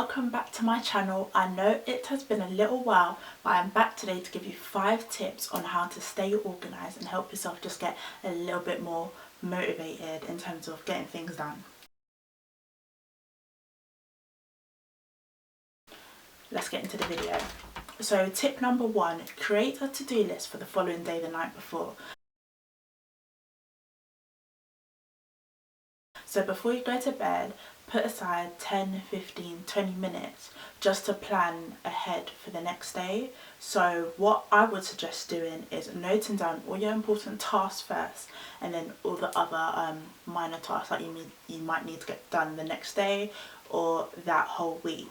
welcome back to my channel. I know it has been a little while, but I'm back today to give you 5 tips on how to stay organised and help yourself just get a little bit more motivated in terms of getting things done. Let's get into the video. So tip number 1, create a to-do list for the following day the night before. So before you go to bed, put aside 10, 15, 20 minutes just to plan ahead for the next day. So what I would suggest doing is noting down all your important tasks first, and then all the other minor tasks that you might need to get done the next day or that whole week.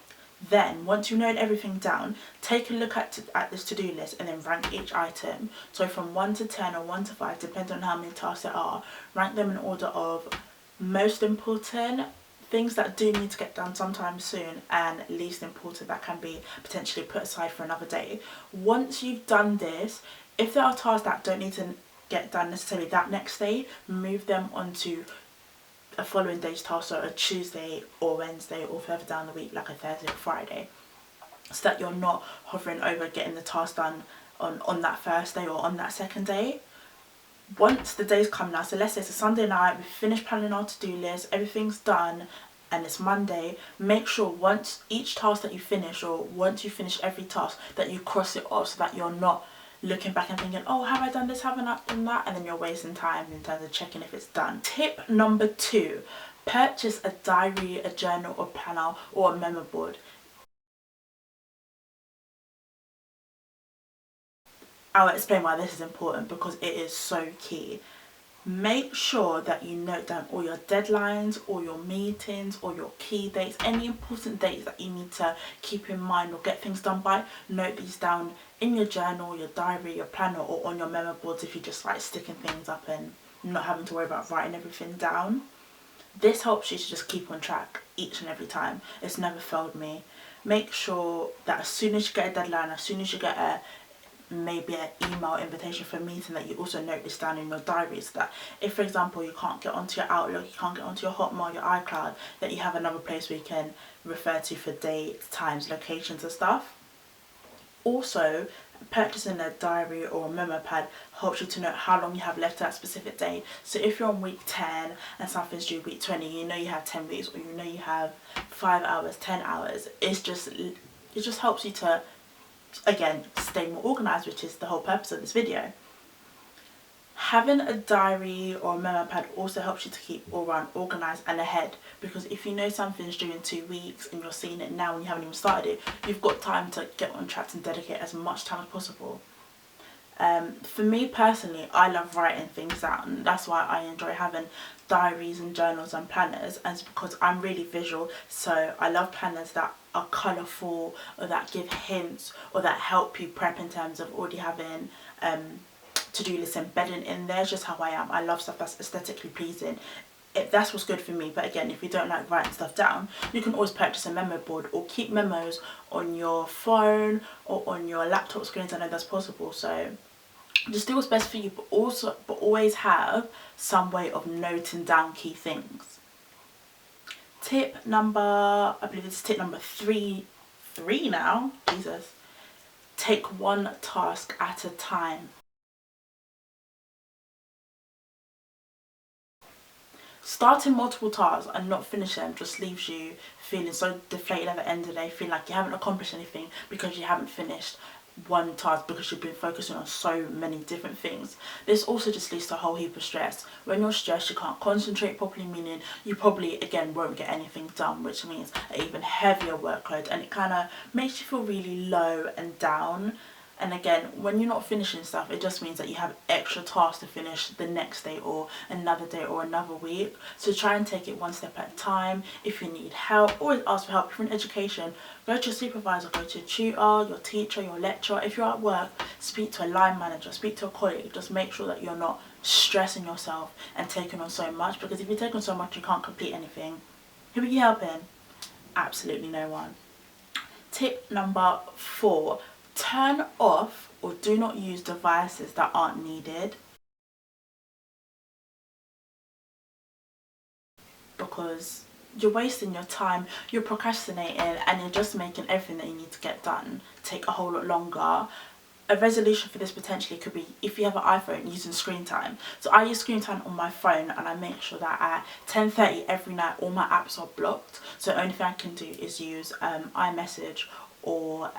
Then once you note everything down, take a look at this to-do list and then rank each item. So from 1 to 10 or 1 to 5, depending on how many tasks there are, rank them in order of most important, things that do need to get done sometime soon, and least important that can be potentially put aside for another day. Once you've done this, if there are tasks that don't need to get done necessarily that next day, move them onto a following day's task, so a Tuesday or Wednesday or further down the week like a Thursday or Friday, so that you're not hovering over getting the task done on that first day or on that second day. Once the days come now, so let's say it's a Sunday night, we've finished planning our to-do list, everything's done, and it's Monday, make sure once each task that you finish, or once you finish every task, that you cross it off, so that you're not looking back and thinking, oh, have I done this, haven't I done that, and then you're wasting time in terms of checking if it's done. Tip number 2, purchase a diary, a journal, or planner, or a memo board. I'll explain why this is important, because it is so key. Make sure that you note down all your deadlines, all your meetings, all your key dates, any important dates that you need to keep in mind or get things done by. Note these down in your journal, your diary, your planner, or on your memo boards if you just like sticking things up and not having to worry about writing everything down. This helps you to just keep on track each and every time. It's never failed me. Make sure that as soon as you get a deadline, as soon as you get maybe an email invitation for a meeting, that you also note this down in your diary, so that if, for example, you can't get onto your Outlook, you can't get onto your Hotmail, your iCloud, that you have another place where you can refer to for dates, times, locations and stuff. Also, purchasing a diary or a memo pad helps you to know how long you have left to that specific day. So if you're on week 10 and something's due week 20, you know you have 10 weeks, or you know you have 5 hours, 10 hours. It just helps you to, again, stay more organised, which is the whole purpose of this video. Having a diary or a memo pad also helps you to keep all around organised and ahead, because if you know something's due in 2 weeks and you're seeing it now and you haven't even started it, you've got time to get on track and dedicate as much time as possible. For me personally, I love writing things down, and that's why I enjoy having diaries and journals and planners, and it's because I'm really visual. So I love planners that are colourful, or that give hints, or that help you prep in terms of already having to-do lists embedded in there. It's just how I am. I love stuff that's aesthetically pleasing. That's what's good for me. But again, if you don't like writing stuff down, you can always purchase a memo board or keep memos on your phone or on your laptop screens. I know that's possible. So just do what's best for you, but always have some way of noting down key things. Tip number, I believe it's tip number 3 now, Jesus. Take one task at a time. Starting multiple tasks and not finishing them just leaves you feeling so deflated at the end of the day, feeling like you haven't accomplished anything because you haven't finished one task, because you've been focusing on so many different things. This also just leads to a whole heap of stress. When you're stressed, you can't concentrate properly, meaning you probably again won't get anything done, which means an even heavier workload, and it kind of makes you feel really low and down. And again, when you're not finishing stuff, it just means that you have extra tasks to finish the next day or another day or another week. So try and take it one step at a time. If you need help, always ask for help. If you're in education, go to your supervisor, go to a tutor, your teacher, your lecturer. If you're at work, speak to a line manager, speak to a colleague. Just make sure that you're not stressing yourself and taking on so much, because if you take on so much, you can't complete anything. Who are you helping? Absolutely no one. Tip number 4. Turn off or do not use devices that aren't needed, because you're wasting your time, you're procrastinating, and you're just making everything that you need to get done take a whole lot longer. A resolution for this potentially could be, if you have an iPhone, using screen time. So I use screen time on my phone, and I make sure that at 10:30 every night all my apps are blocked. So the only thing I can do is use iMessage or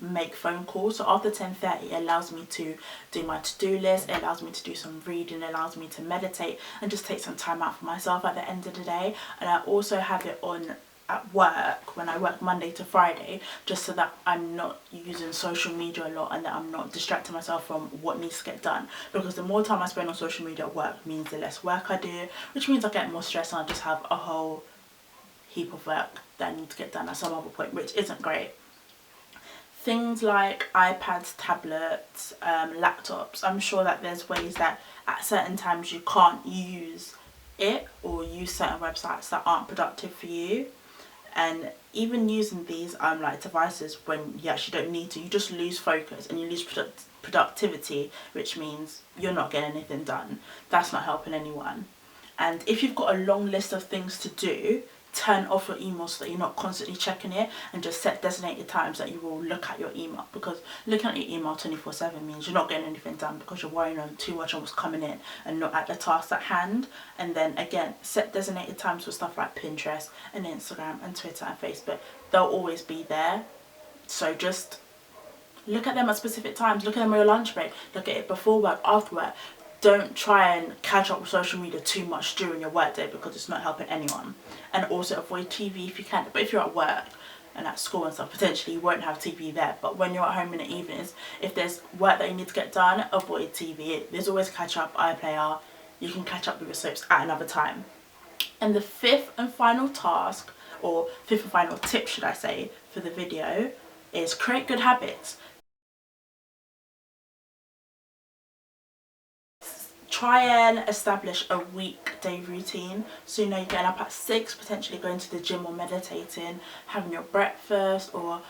make phone calls. So after 10:30 it allows me to do my to-do list, it allows me to do some reading, it allows me to meditate and just take some time out for myself at the end of the day. And I also have it on at work when I work Monday to Friday, just so that I'm not using social media a lot and that I'm not distracting myself from what needs to get done, because the more time I spend on social media at work means the less work I do, which means I get more stress and I just have a whole heap of work that I need to get done at some other point, which isn't great. Things like iPads, tablets, laptops, I'm sure that there's ways that at certain times you can't use it or use certain websites that aren't productive for you. And even using these like devices when you actually don't need to, you just lose focus and you lose productivity, which means you're not getting anything done. That's not helping anyone. And if you've got a long list of things to do, turn off your email so that you're not constantly checking it, and just set designated times that you will look at your email, because looking at your email 24/7 means you're not getting anything done because you're worrying on too much on what's coming in and not at the task at hand. And then again, set designated times for stuff like Pinterest and Instagram and Twitter and Facebook. They'll always be there, so just look at them at specific times. Look at them on your lunch break, look at it before work, after work. Don't try and catch up with social media too much during your work day, because it's not helping anyone. And also avoid TV if you can. But if you're at work and at school and stuff, potentially you won't have TV there. But when you're at home in the evenings, if there's work that you need to get done, avoid TV. There's always catch up, iPlayer. You can catch up with your soaps at another time. And the fifth and final task, or fifth and final tip should I say, for the video is create good habits. Try and establish a weekday routine. So you know, you're getting up at 6, potentially going to the gym or meditating, having your breakfast, or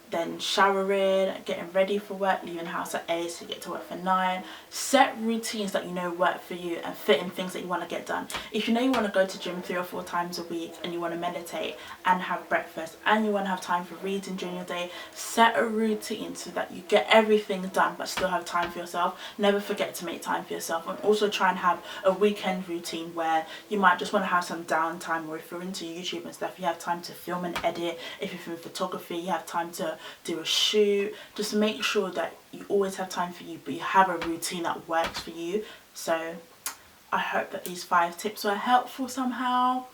then showering, getting ready for work, leaving the house at 8 so you get to work for 9. Set routines that you know work for you and fit in things that you want to get done. If you know you want to go to gym 3 or 4 times a week, and you want to meditate and have breakfast, and you want to have time for reading during your day, set a routine so that you get everything done but still have time for yourself. Never forget to make time for yourself. And also try and have a weekend routine where you might just want to have some downtime, or if you're into YouTube and stuff, you have time to film and edit. If you're in photography, you have time to do a shoot. Just make sure that you always have time for you, but you have a routine that works for you. So I hope that these 5 tips were helpful somehow.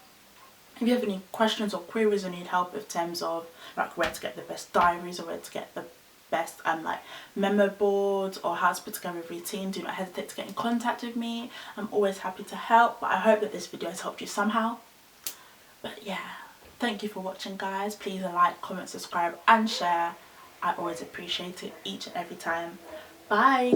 If you have any questions or queries or need help in terms of like where to get the best diaries, or where to get the best like memo boards, or how to put together a routine, do not hesitate to get in contact with me. I'm always happy to help. But I hope that this video has helped you somehow. But yeah, thank you for watching, guys. Please like, comment, subscribe and share. I always appreciate it each and every time. Bye.